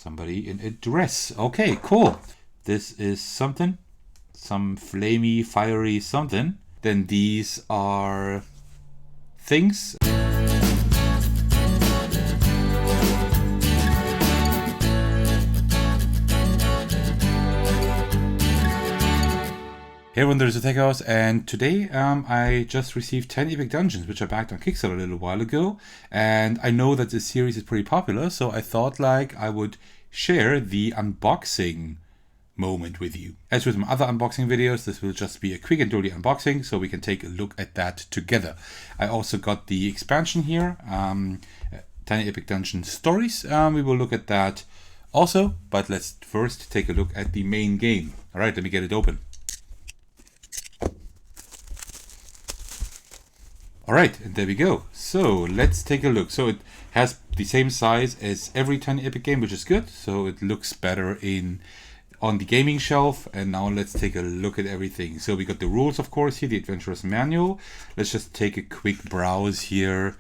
Somebody in a dress. Okay, cool. This is something. Some flamey, fiery something. Then these are things. Hey everyone, there's a Tech House, and today I just received 10 epic dungeons, which I backed on Kickstarter a little while ago, and I know that this series is pretty popular, so I thought I would share the unboxing moment with you. As with my other unboxing videos, this will just be a quick and dirty unboxing, so we can take a look at that together. I also got the expansion here, 10 epic dungeon stories. We will look at that also, but let's first take a look at the main game. Alright, let me get it open. Alright, and there we go. So let's take a look. So it has the same size as every Tiny Epic game, which is good. So it looks better on the gaming shelf. And now let's take a look at everything. So we got the rules, of course, here, the Adventurer's Manual. Let's just take a quick browse here.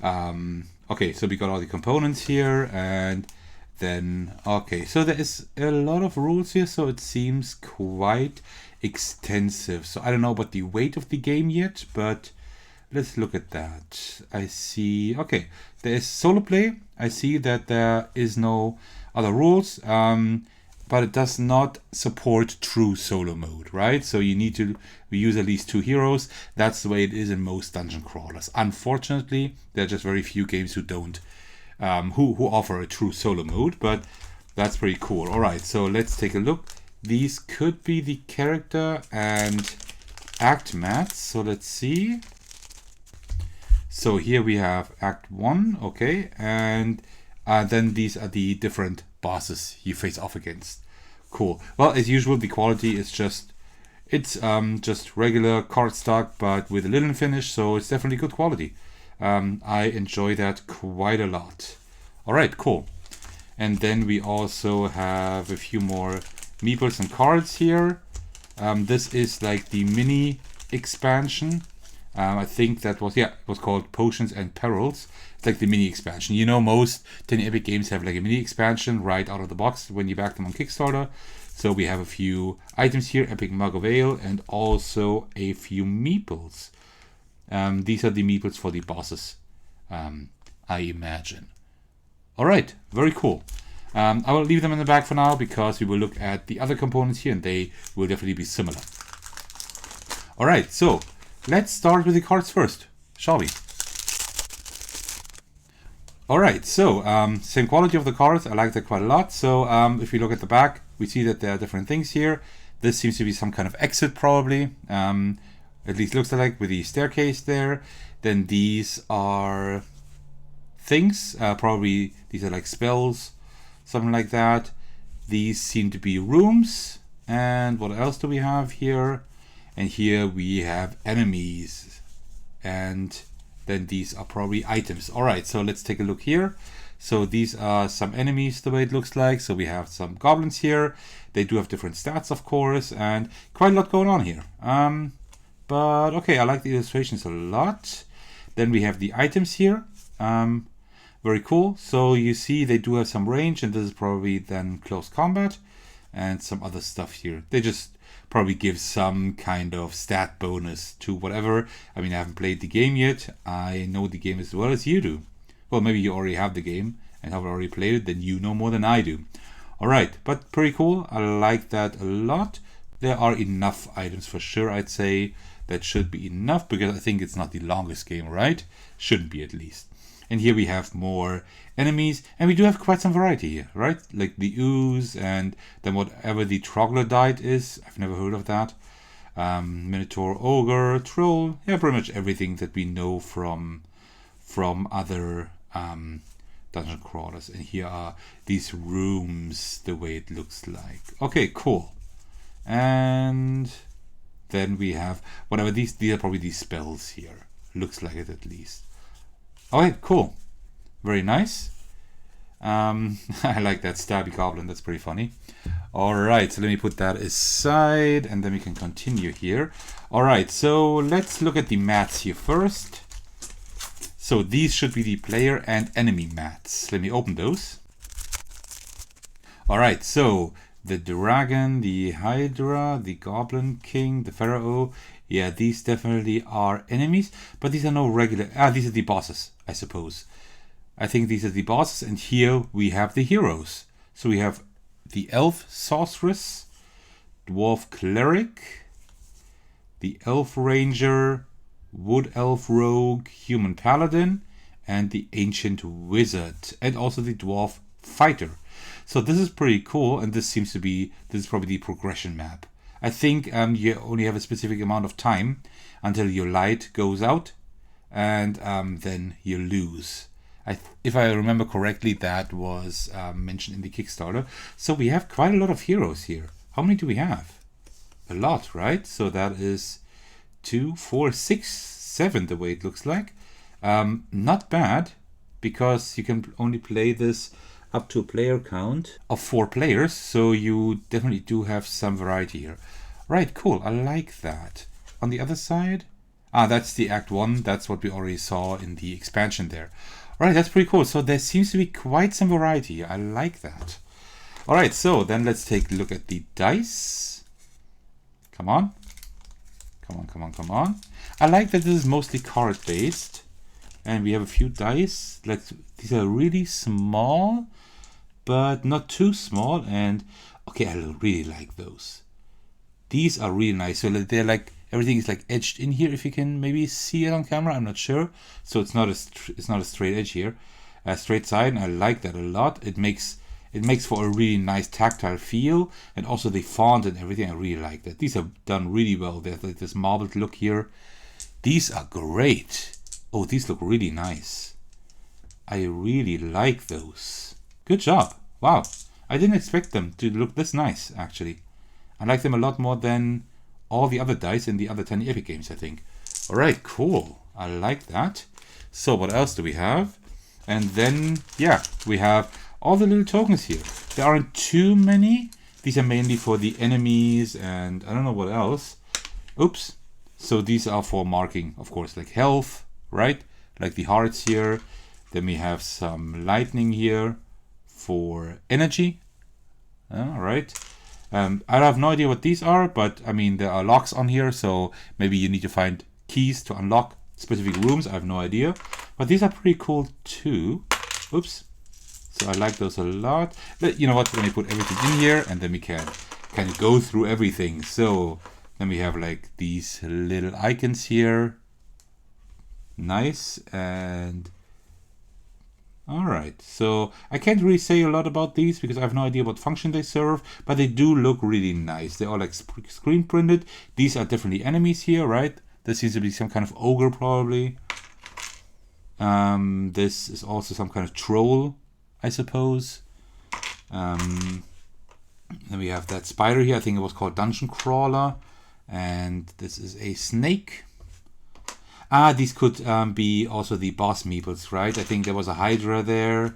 Okay, so we got all the components here, and then, okay, so there is a lot of rules here, so it seems quite extensive. So I don't know about the weight of the game yet, but let's look at that. I see, okay, there is solo play. I see that there is no other rules, but it does not support true solo mode, right? So you need to use at least 2 heroes. That's the way it is in most dungeon crawlers. Unfortunately, there are just very few games who don't, who offer a true solo mode, but that's pretty cool. All right, so let's take a look. These could be the character and act mats. So let's see. So here we have Act 1, okay, and then these are the different bosses you face off against. Cool. Well, as usual, the quality is just regular cardstock, but with a linen finish, so it's definitely good quality. I enjoy that quite a lot. All right, cool. And then we also have a few more meeples and cards here. This is like the mini expansion. I think that was, it was called Potions and Perils. It's like the mini expansion. You know, most 10 Epic games have like a mini expansion right out of the box when you back them on Kickstarter. So we have a few items here, Epic Mug of Ale, and also a few meeples. These are the meeples for the bosses, I imagine. All right, very cool. I will leave them in the back for now because we will look at the other components here and they will definitely be similar. All right, so let's start with the cards first, shall we? Alright, so same quality of the cards. I like that quite a lot. So if we look at the back, we see that there are different things here. This seems to be some kind of exit probably. At least looks like with the staircase there. Then these are things. Probably these are like spells, something like that. These seem to be rooms. And what else do we have here? And here we have enemies, and then these are probably items. All right, so let's take a look here. So these are some enemies the way it looks like. So we have some goblins here. They do have different stats, of course, and quite a lot going on here. But okay, I like the illustrations a lot. Then we have the items here. Very cool. So you see they do have some range, and this is probably then close combat and some other stuff here. They just probably give some kind of stat bonus to whatever. I mean, I haven't played the game yet. I know the game as well as you do. Well, maybe you already have the game and have already played it, then you know more than I do. Alright, but pretty cool. I like that a lot. There are enough items for sure, I'd say. That should be enough because I think it's not the longest game, right? Shouldn't be at least. And here we have more enemies, and we do have quite some variety here, right? Like the ooze, and then whatever the troglodyte is. I've never heard of that. Minotaur, ogre, troll. Yeah, pretty much everything that we know from other dungeon crawlers. And here are these rooms, the way it looks like. Okay, cool. And then we have whatever these are probably these spells here. Looks like it at least. Alright, cool. Very nice. I like that stabby goblin. That's pretty funny. Alright, so let me put that aside and then we can continue here. Alright, so let's look at the mats here first. So these should be the player and enemy mats. Let me open those. Alright, so the dragon, the hydra, the goblin king, the pharaoh. Yeah, these definitely are enemies, but these are no regular... these are the bosses, I suppose. I think these are the bosses, and here we have the heroes. So we have the elf sorceress, dwarf cleric, the elf ranger, wood elf rogue, human paladin, and the ancient wizard, and also the dwarf fighter. So this is pretty cool, and this is probably the progression map. I think you only have a specific amount of time until your light goes out, and then you lose. If I remember correctly, that was mentioned in the Kickstarter. So we have quite a lot of heroes here. How many do we have? A lot, right? So that is 2, 4, 6, 7 the way it looks like. Not bad, because you can only play this up to a player count of 4 players, so you definitely do have some variety here. Right, cool, I like that. On the other side, that's the Act 1, that's what we already saw in the expansion there. Alright, that's pretty cool, so there seems to be quite some variety, I like that. Alright, so then let's take a look at the dice. Come on. Come on. I like that this is mostly card based. And we have a few dice. These are really small, but not too small. And okay, I really like those. These are really nice. So they're like, everything is like edged in here. If you can maybe see it on camera, I'm not sure. So it's not a straight edge here, a straight side. And I like that a lot. It makes for a really nice tactile feel, and also the font and everything. I really like that. These are done really well. There's like this marbled look here. These are great. Oh, these look really nice. I really like those. Good job. Wow. I didn't expect them to look this nice, actually. I like them a lot more than all the other dice in the other Tiny Epic games, I think. Alright, cool. I like that. So what else do we have? And then, yeah, we have all the little tokens here. There aren't too many. These are mainly for the enemies and I don't know what else. Oops. So these are for marking, of course, like health, right? Like the hearts here. Then we have some lightning here for energy. All right. I have no idea what these are, but I mean, there are locks on here, so maybe you need to find keys to unlock specific rooms. I have no idea. But these are pretty cool too. Oops. So I like those a lot. But you know what? Let me put everything in here, and then we can kind of go through everything. So then we have like these little icons here. Nice. And all right. So I can't really say a lot about these because I have no idea what function they serve, but they do look really nice. They're all like screen printed. These are definitely enemies here, right? There seems to be some kind of ogre probably. This is also some kind of troll, I suppose. Then we have that spider here. I think it was called Dungeon Crawler. And this is a snake. These could be also the boss meeples, right? I think there was a hydra there.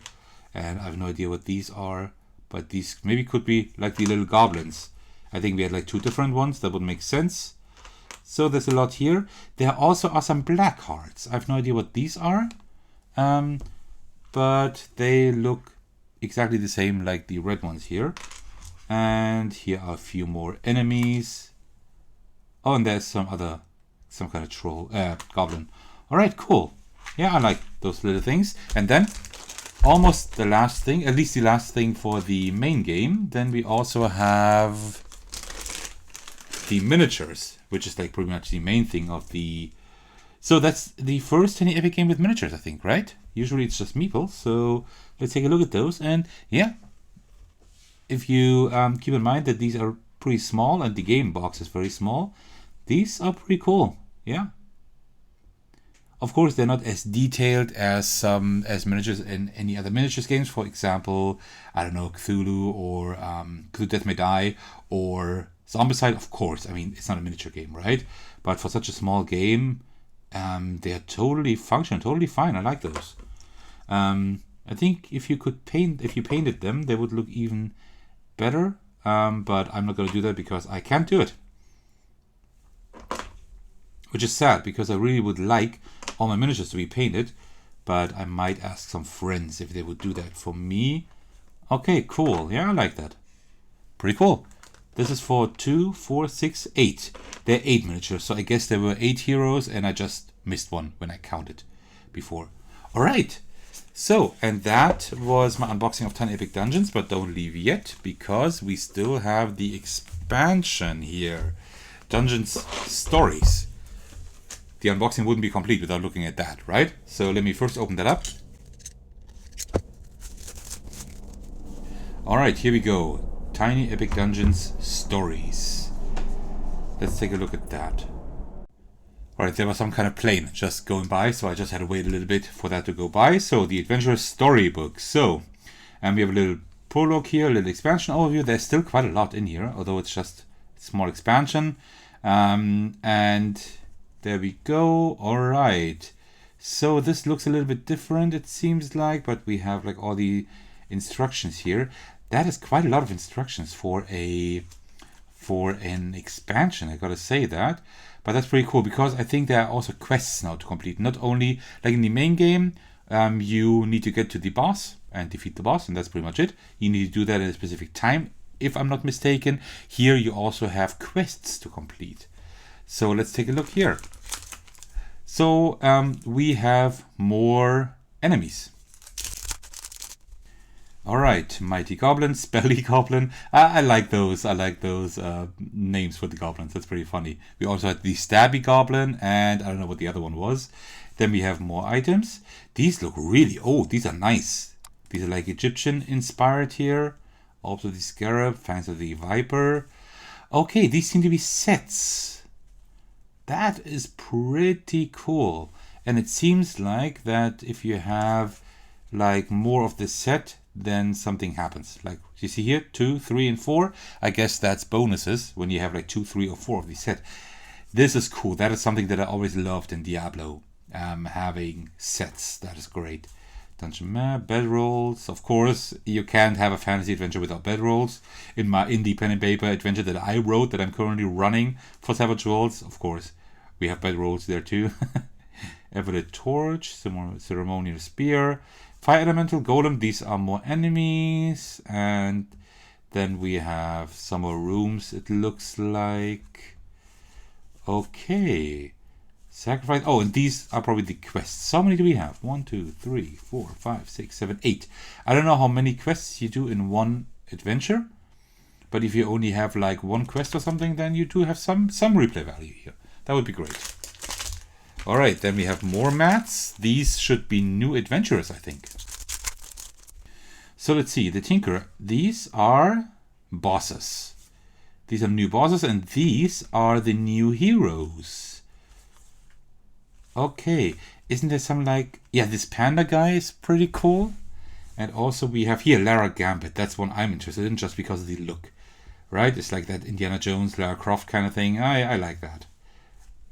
And I have no idea what these are. But these maybe could be like the little goblins. I think we had like 2 different ones. That would make sense. So there's a lot here. There also are some black hearts. I have no idea what these are. But they look exactly the same like the red ones here. And here are a few more enemies. Oh, and there's some kind of troll, goblin. All right, cool. Yeah, I like those little things. And then almost the last thing, at least the last thing for the main game. Then we also have the miniatures, which is like pretty much the main thing of the... So that's the first Tiny Epic game with miniatures, I think, right? Usually it's just meeples. So let's take a look at those. And yeah, if you keep in mind that these are pretty small and the game box is very small, these are pretty cool. Yeah. Of course, they're not as detailed as miniatures in any other miniatures games. For example, I don't know, Cthulhu or Cthulhu Death May Die or Zombicide. Of course, I mean, it's not a miniature game, right? But for such a small game, they're totally functional, totally fine. I like those. I think if you painted them, they would look even better. But I'm not going to do that because I can't do it. Which is sad because I really would like all my miniatures to be painted, but I might ask some friends if they would do that for me. Okay, cool. Yeah, I like that. Pretty cool. This is for 2, 4, 6, 8. There are 8 miniatures, so I guess there were 8 heroes, and I just missed one when I counted before. Alright, so, and that was my unboxing of 10 Epic Dungeons, but don't leave yet, because we still have the expansion here. Dungeons Stories. The unboxing wouldn't be complete without looking at that, right? So let me first open that up. Alright, here we go. Tiny Epic Dungeons Stories. Let's take a look at that. Alright, there was some kind of plane just going by, so I just had to wait a little bit for that to go by. So, the Adventurous Storybook. So, and we have a little prologue here, a little expansion overview. There's still quite a lot in here, although it's just a small expansion. And there we go. Alright. So, this looks a little bit different, it seems like, but we have like all the instructions here. That is quite a lot of instructions for an expansion, I gotta say that. But that's pretty cool, because I think there are also quests now to complete. Not only, like in the main game, you need to get to the boss and defeat the boss, and that's pretty much it. You need to do that at a specific time, if I'm not mistaken. Here you also have quests to complete. So let's take a look here. So we have more enemies. Alright, Mighty Goblin, Spelly Goblin. I like those. I like those names for the goblins. That's pretty funny. We also had the Stabby Goblin, and I don't know what the other one was. Then we have more items. These look really old. These are nice. These are like Egyptian inspired here. Also the Scarab, Fangs of the Viper. Okay, these seem to be sets. That is pretty cool. And it seems like that if you have like more of the set, then something happens. Like you see here, 2, 3, and 4. I guess that's bonuses when you have like 2, 3, or 4 of these set. This is cool. That is something that I always loved in Diablo. Having sets. That is great. Dungeon map, bedrolls. Of course, you can't have a fantasy adventure without bedrolls. In my indie pen and paper adventure that I wrote, that I'm currently running for Savage Worlds, of course, we have bedrolls there too. Everett Torch, Ceremonial Spear, Fire Elemental Golem. These are more enemies, and then we have some more rooms, it looks like. Okay. Sacrifice. Oh, and these are probably the quests. How many do we have? 1, 2, 3, 4, 5, 6, 7, 8. I don't know how many quests you do in one adventure, but if you only have like one quest or something, then you do have some replay value here. That would be great. Alright, then we have more mats. These should be new adventurers, I think. So let's see, the Tinker. These are bosses. These are new bosses, and these are the new heroes. Okay, isn't there some like... Yeah, this panda guy is pretty cool. And also we have here Lara Gambit. That's one I'm interested in just because of the look. Right? It's like that Indiana Jones, Lara Croft kind of thing. I like that.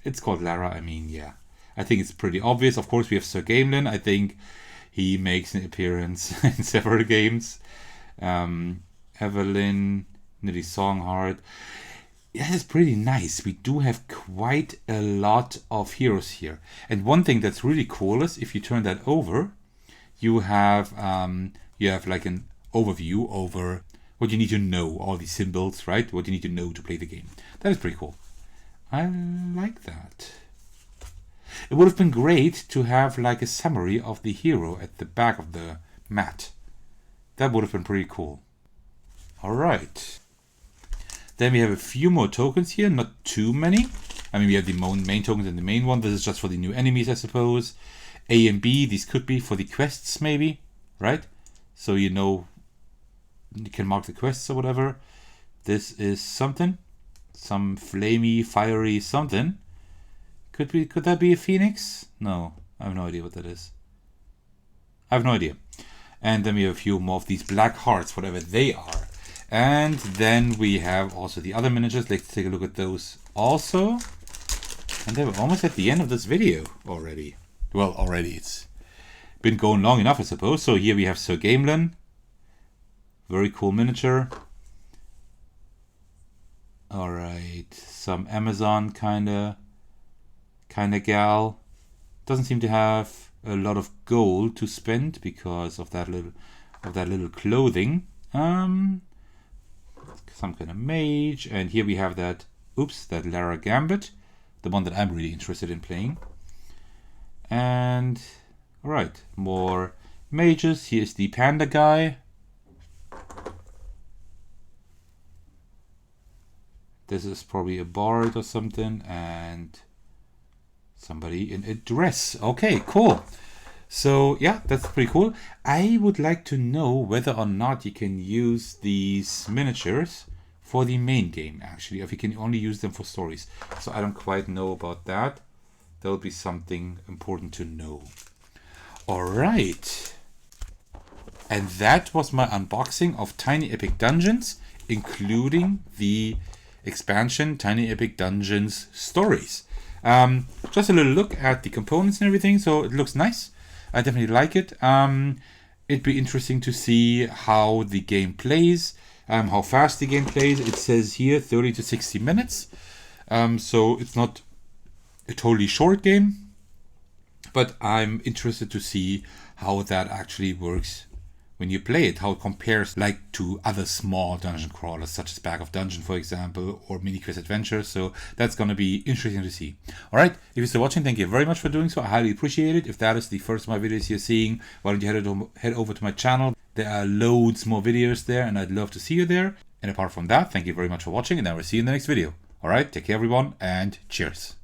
It's called Lara, I mean, yeah. I think it's pretty obvious. Of course, we have Sir Gamelin. I think he makes an appearance in several games. Evelyn, Niddy Songheart. Yeah, it's pretty nice. We do have quite a lot of heroes here. And one thing that's really cool is if you turn that over, you have like an overview over what you need to know, all these symbols, right? What you need to know to play the game. That is pretty cool. I like that. It would have been great to have like a summary of the hero at the back of the mat. That would have been pretty cool. Alright. Then we have a few more tokens here, not too many. I mean, we have the main tokens and the main one. This is just for the new enemies, I suppose. A and B, these could be for the quests maybe, right? So you know, you can mark the quests or whatever. This is something. Some flamey, fiery something. Could that be a phoenix? No, I have no idea what that is. I have no idea. And then we have a few more of these black hearts, whatever they are. And then we have also the other miniatures. Let's take a look at those also. And then we're almost at the end of this video already. Well, already it's been going long enough, I suppose. So here we have Sir Gamelin. Very cool miniature. Alright, some Amazon kinda gal. Doesn't seem to have a lot of gold to spend because of that little of that little clothing. Some kind of mage, and here we have that, that Lara Gambit, the one that I'm really interested in playing. And alright, more mages. Here's the panda guy. This is probably a bard or something, and somebody in a dress. Okay, cool. So yeah, that's pretty cool. I would like to know whether or not you can use these miniatures for the main game, actually, if you can only use them for stories. So I don't quite know about that. That would be something important to know. All right. And that was my unboxing of Tiny Epic Dungeons, including the expansion Tiny Epic Dungeons Stories. Just a little look at the components and everything, so it looks nice. I definitely like it. It'd be interesting to see how the game plays, how fast the game plays. It says here 30 to 60 minutes, so it's not a totally short game, but I'm interested to see how that actually works when you play it, how it compares like to other small dungeon crawlers such as Bag of Dungeon, for example, or Mini Quest Adventure. So that's going to be interesting to see. All right, if you're still watching, thank you very much for doing so. I highly appreciate it. If that is the first of my videos you're seeing, why don't you head over to my channel. There are loads more videos there, and I'd love to see you there. And apart from that, thank you very much for watching, and I will see you in the next video. All right, take care everyone, and cheers.